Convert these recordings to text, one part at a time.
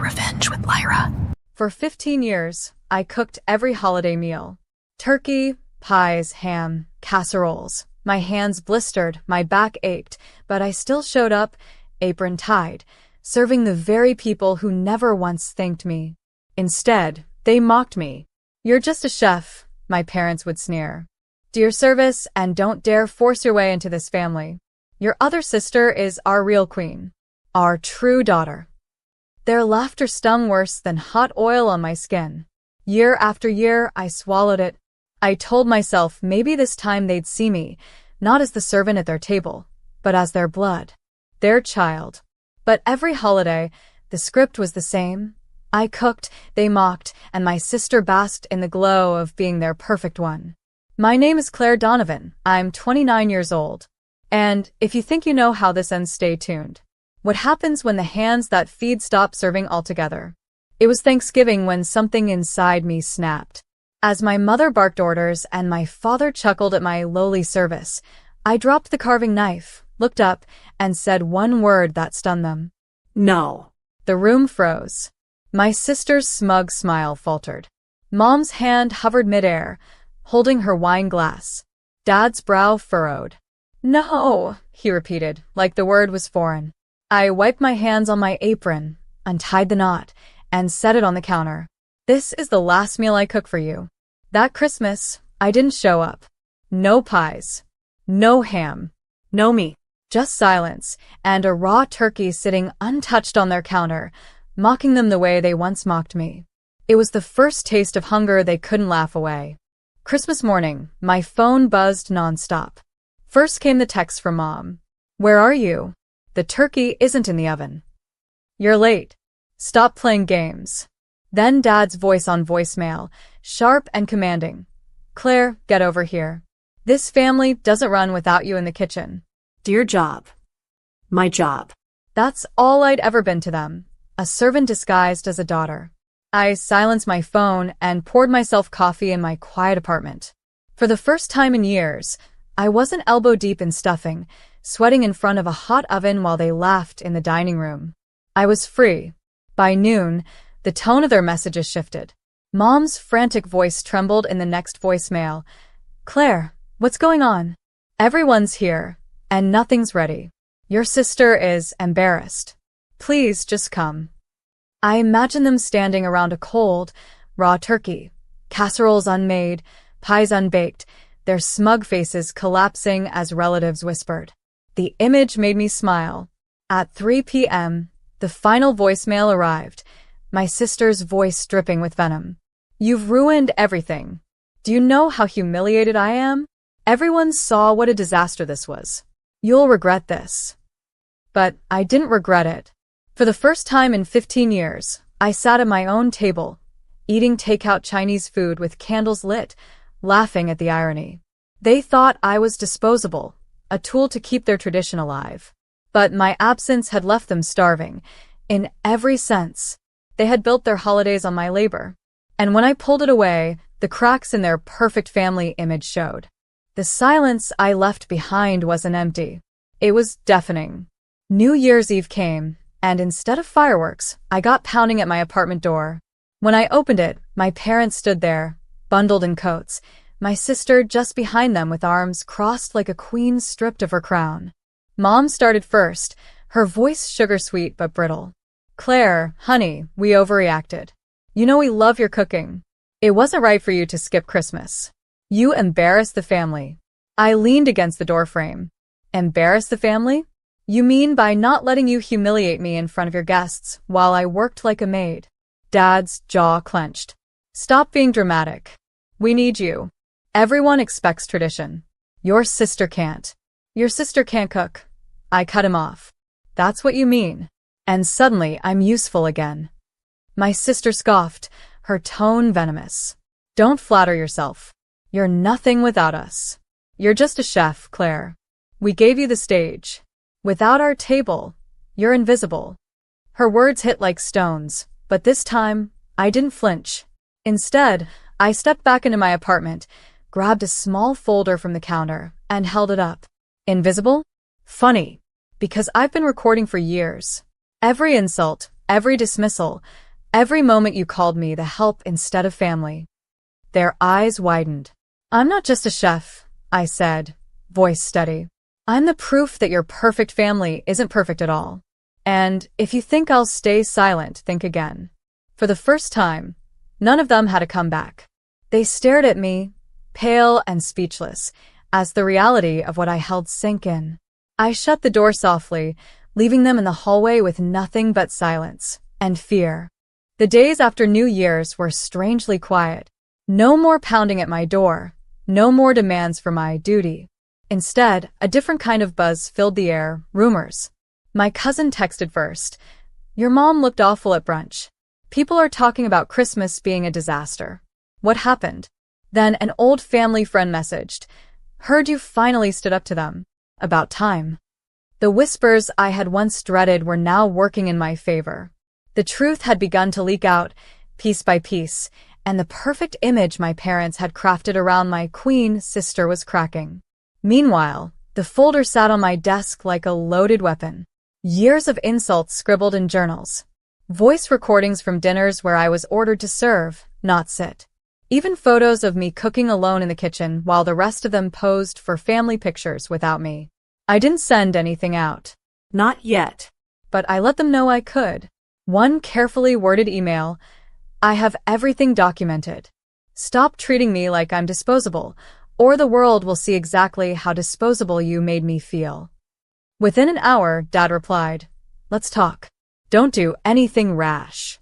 revenge with Lyra. For 15 years, I cooked every holiday meal. Turkey, pies, ham, casseroles. My hands blistered, my back ached, but I still showed up, apron tied, serving the very people who never once thanked me. Instead, they mocked me. "You're just a chef," my parents would sneer. "Do your service and don't dare force your way into this family. Your other sister is our real queen, our true daughter." Their laughter stung worse than hot oil on my skin. Year after year, I swallowed it. I told myself maybe this time they'd see me, not as the servant at their table, but as their blood, their child. But every holiday, the script was the same. I cooked, they mocked, and my sister basked in the glow of being their perfect one. My name is Claire Donovan. I'm 29 years old. And if you think you know how this ends, stay tuned. What happens when the hands that feed stop serving altogether? It was Thanksgiving when something inside me snapped. As my mother barked orders and my father chuckled at my lowly service, I dropped the carving knife, looked up, and said one word that stunned them. No. The room froze. My sister's smug smile faltered. Mom's hand hovered midair, holding her wine glass. Dad's brow furrowed. "No," he repeated, like the word was foreign. I wiped my hands on my apron, untied the knot, and set it on the counter. "This is the last meal I cook for you." That Christmas, I didn't show up. No pies. No ham. No meat. Just silence, and a raw turkey sitting untouched on their counter, mocking them the way they once mocked me. It was the first taste of hunger they couldn't laugh away. Christmas morning, my phone buzzed nonstop. First came the text from Mom. "Where are you? The turkey isn't in the oven. You're late. Stop playing games." Then Dad's voice on voicemail, sharp and commanding. "Claire, get over here. This family doesn't run without you in the kitchen." "Do your job. My job." That's all I'd ever been to them, a servant disguised as a daughter. I silenced my phone and poured myself coffee in my quiet apartment. For the first time in years, I wasn't elbow deep in stuffing, sweating in front of a hot oven while they laughed in the dining room. I was free. By noon, the tone of their messages shifted. Mom's frantic voice trembled in the next voicemail. "Claire, what's going on? Everyone's here, and nothing's ready. Your sister is embarrassed. Please just come." I imagine them standing around a cold, raw turkey, casseroles unmade, pies unbaked, their smug faces collapsing as relatives whispered. The image made me smile. At 3 p.m., the final voicemail arrived, my sister's voice dripping with venom. "You've ruined everything. Do you know how humiliated I am? Everyone saw what a disaster this was. You'll regret this." But I didn't regret it. For the first time in 15 years, I sat at my own table, eating takeout Chinese food with candles lit, laughing at the irony. They thought I was disposable, a tool to keep their tradition alive. But my absence had left them starving, in every sense. They had built their holidays on my labor. And when I pulled it away, the cracks in their perfect family image showed. The silence I left behind wasn't empty. It was deafening. New Year's Eve came, and instead of fireworks, I got pounding at my apartment door. When I opened it, my parents stood there, bundled in coats, my sister just behind them with arms crossed like a queen stripped of her crown. Mom started first, her voice sugar-sweet but brittle. "Claire, honey, we overreacted. You know we love your cooking. It wasn't right for you to skip Christmas. You embarrassed the family." I leaned against the doorframe. "Embarrass the family? You mean by not letting you humiliate me in front of your guests while I worked like a maid?" Dad's jaw clenched. "Stop being dramatic. We need you. Everyone expects tradition. Your sister can't. Your sister can't cook." I cut him off. "That's what you mean. And suddenly I'm useful again." My sister scoffed, her tone venomous. "Don't flatter yourself. You're nothing without us. You're just a chef, Claire. We gave you the stage. Without our table, you're invisible." Her words hit like stones, but this time, I didn't flinch. Instead, I stepped back into my apartment, grabbed a small folder from the counter, and held it up. Invisible? Funny, because I've been recording for years. Every insult, every dismissal, every moment you called me the help instead of family. Their eyes widened. I'm not just a chef, I said, voice steady. I'm the proof that your perfect family isn't perfect at all. And if you think I'll stay silent, think again. For the first time, none of them had a comeback. They stared at me, pale and speechless, as the reality of what I held sank in. I shut the door softly, leaving them in the hallway with nothing but silence and fear. The days after New Year's were strangely quiet. No more pounding at my door, no more demands for my duty. Instead, a different kind of buzz filled the air, rumors. My cousin texted first. Your mom looked awful at brunch. People are talking about Christmas being a disaster. What happened? Then an old family friend messaged. Heard you finally stood up to them. About time. The whispers I had once dreaded were now working in my favor. The truth had begun to leak out, piece by piece, and the perfect image my parents had crafted around my queen sister was cracking. Meanwhile, the folder sat on my desk like a loaded weapon. Years of insults scribbled in journals. Voice recordings from dinners where I was ordered to serve, not sit. Even photos of me cooking alone in the kitchen while the rest of them posed for family pictures without me. I didn't send anything out. Not yet. But I let them know I could. One carefully worded email. I have everything documented. Stop treating me like I'm disposable, or the world will see exactly how disposable you made me feel. Within an hour, Dad replied, Let's talk. Don't do anything rash.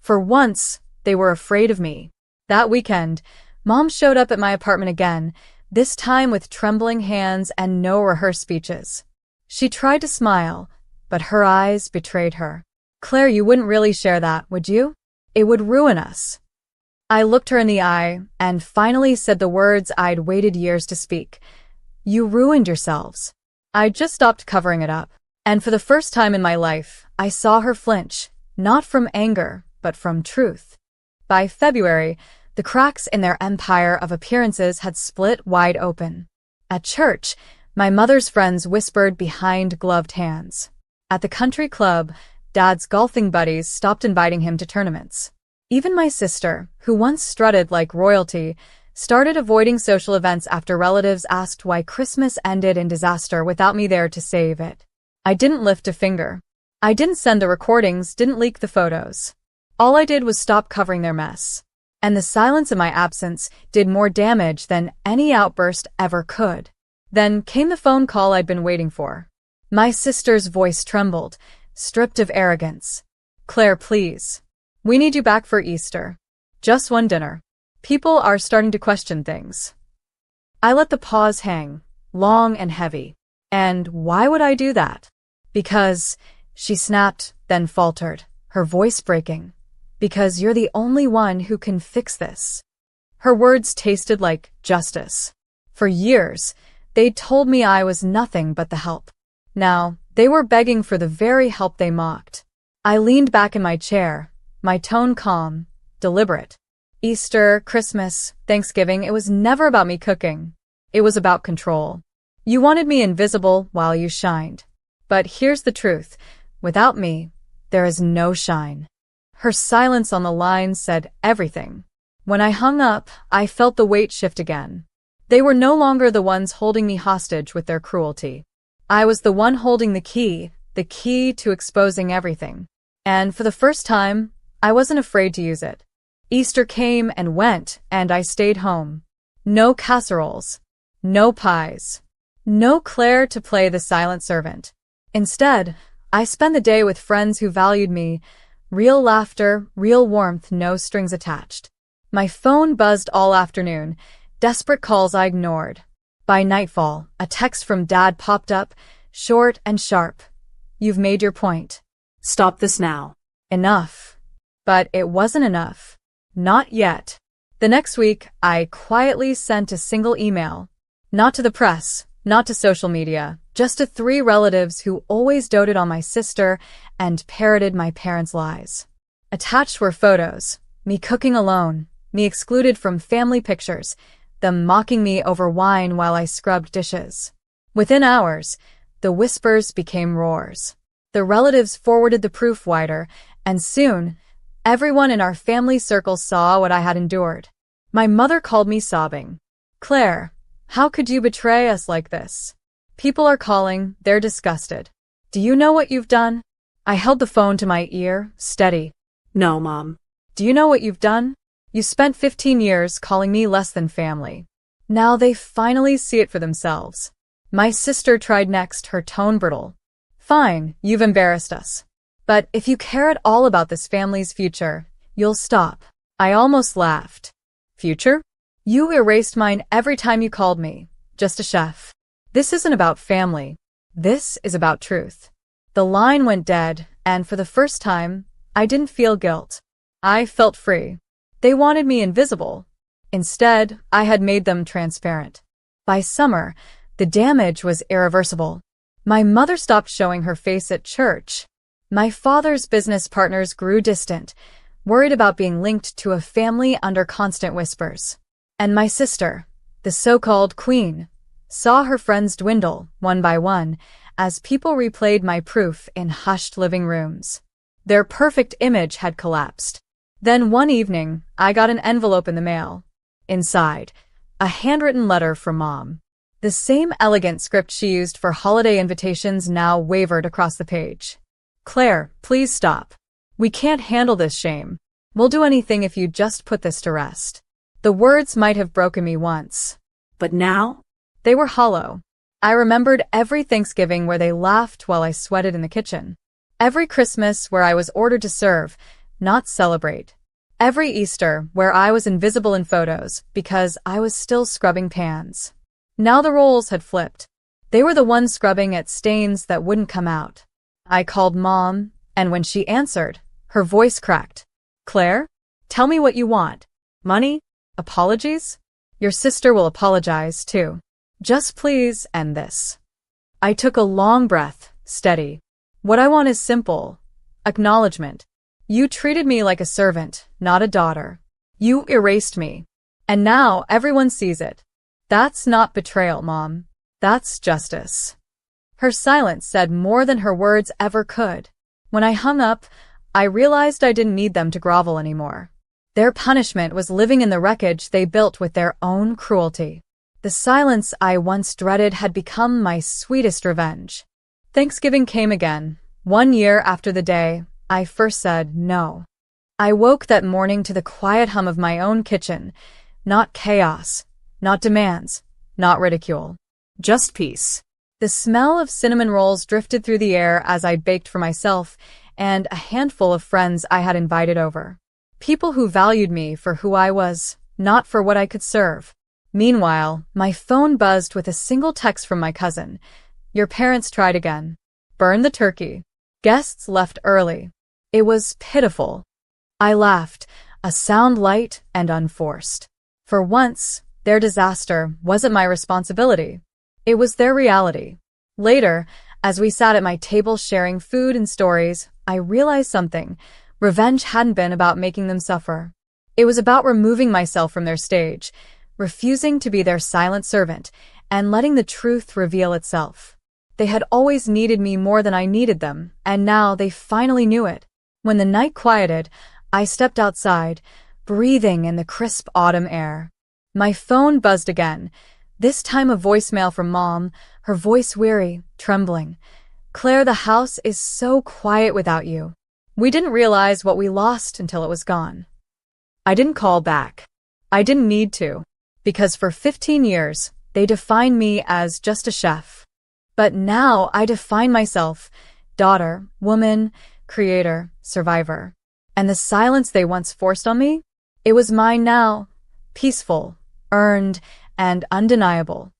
For once, they were afraid of me. That weekend, Mom showed up at my apartment again, this time with trembling hands and no rehearsed speeches. She tried to smile, but her eyes betrayed her. Claire, you wouldn't really share that, would you? It would ruin us. I looked her in the eye and finally said the words I'd waited years to speak. You ruined yourselves. I'd just stopped covering it up. And for the first time in my life, I saw her flinch, not from anger, but from truth. By February, the cracks in their empire of appearances had split wide open. At church, my mother's friends whispered behind gloved hands. At the country club, Dad's golfing buddies stopped inviting him to tournaments. Even my sister, who once strutted like royalty, started avoiding social events after relatives asked why Christmas ended in disaster without me there to save it. I didn't lift a finger. I didn't send the recordings, didn't leak the photos. All I did was stop covering their mess. And the silence in my absence did more damage than any outburst ever could. Then came the phone call I'd been waiting for. My sister's voice trembled, stripped of arrogance. Claire, please. We need you back for Easter. Just one dinner. People are starting to question things. I let the pause hang, long and heavy. And why would I do that? Because, she snapped, then faltered, her voice breaking. Because you're the only one who can fix this. Her words tasted like justice. For years, they'd told me I was nothing but the help. Now, they were begging for the very help they mocked. I leaned back in my chair, my tone calm, deliberate. Easter, Christmas, Thanksgiving, it was never about me cooking. It was about control. You wanted me invisible while you shined. But here's the truth. Without me, there is no shine. Her silence on the line said everything. When I hung up, I felt the weight shift again. They were no longer the ones holding me hostage with their cruelty. I was the one holding the key to exposing everything. And for the first time, I wasn't afraid to use it. Easter came and went, and I stayed home. No casseroles. No pies. No Claire to play the silent servant. Instead, I spent the day with friends who valued me. Real laughter, real warmth, no strings attached. My phone buzzed all afternoon, desperate calls I ignored. By nightfall, a text from Dad popped up, short and sharp. You've made your point. Stop this now. Enough. But it wasn't enough. Not yet. The next week, I quietly sent a single email. Not to the press, not to social media, just to 3 relatives who always doted on my sister and parroted my parents' lies. Attached were photos, me cooking alone, me excluded from family pictures, them mocking me over wine while I scrubbed dishes. Within hours, the whispers became roars. The relatives forwarded the proof wider, and soon, everyone in our family circle saw what I had endured. My mother called me sobbing. "Claire, how could you betray us like this? People are calling, they're disgusted. Do you know what you've done?" I held the phone to my ear, steady. No, Mom. "Do you know what you've done? You spent 15 years calling me less than family. Now they finally see it for themselves." My sister tried next, her tone brittle. "Fine, you've embarrassed us. But if you care at all about this family's future, you'll stop." I almost laughed. "Future? You erased mine every time you called me. Just a chef. This isn't about family. This is about truth." The line went dead, and for the first time, I didn't feel guilt. I felt free. They wanted me invisible. Instead, I had made them transparent. By summer, the damage was irreversible. My mother stopped showing her face at church. My father's business partners grew distant, worried about being linked to a family under constant whispers. And my sister, the so-called queen, saw her friends dwindle, one by one, as people replayed my proof in hushed living rooms. Their perfect image had collapsed. Then one evening, I got an envelope in the mail. Inside, a handwritten letter from Mom. The same elegant script she used for holiday invitations now wavered across the page. "Claire, please stop. We can't handle this shame. We'll do anything if you just put this to rest." The words might have broken me once. But now? They were hollow. I remembered every Thanksgiving where they laughed while I sweated in the kitchen. Every Christmas where I was ordered to serve, not celebrate. Every Easter where I was invisible in photos because I was still scrubbing pans. Now the roles had flipped. They were the ones scrubbing at stains that wouldn't come out. I called Mom, and when she answered, her voice cracked. "Claire, tell me what you want. Money? Apologies? Your sister will apologize, too. Just please end this." I took a long breath, steady. "What I want is simple. Acknowledgement. You treated me like a servant, not a daughter. You erased me. And now everyone sees it. That's not betrayal, Mom. That's justice." Her silence said more than her words ever could. When I hung up, I realized I didn't need them to grovel anymore. Their punishment was living in the wreckage they built with their own cruelty. The silence I once dreaded had become my sweetest revenge. Thanksgiving came again, 1 year after the day I first said no. I woke that morning to the quiet hum of my own kitchen. Not chaos, not demands, not ridicule. Just peace. The smell of cinnamon rolls drifted through the air as I baked for myself and a handful of friends I had invited over. People who valued me for who I was, not for what I could serve. Meanwhile, my phone buzzed with a single text from my cousin. "Your parents tried again. Burn the turkey." Guests left early. It was pitiful. I laughed, a sound light and unforced. For once, their disaster wasn't my responsibility. It was their reality. Later, as we sat at my table sharing food and stories, I realized something. Revenge hadn't been about making them suffer. It was about removing myself from their stage, refusing to be their silent servant, and letting the truth reveal itself. They had always needed me more than I needed them, and now they finally knew it. When the night quieted, I stepped outside, breathing in the crisp autumn air. My phone buzzed again, this time a voicemail from Mom, her voice weary, trembling. "Claire, the house is so quiet without you. We didn't realize what we lost until it was gone." I didn't call back. I didn't need to, because for 15 years, they defined me as just a chef. But now I define myself, daughter, woman, creator, survivor. And the silence they once forced on me? It was mine now, peaceful, earned, and undeniable.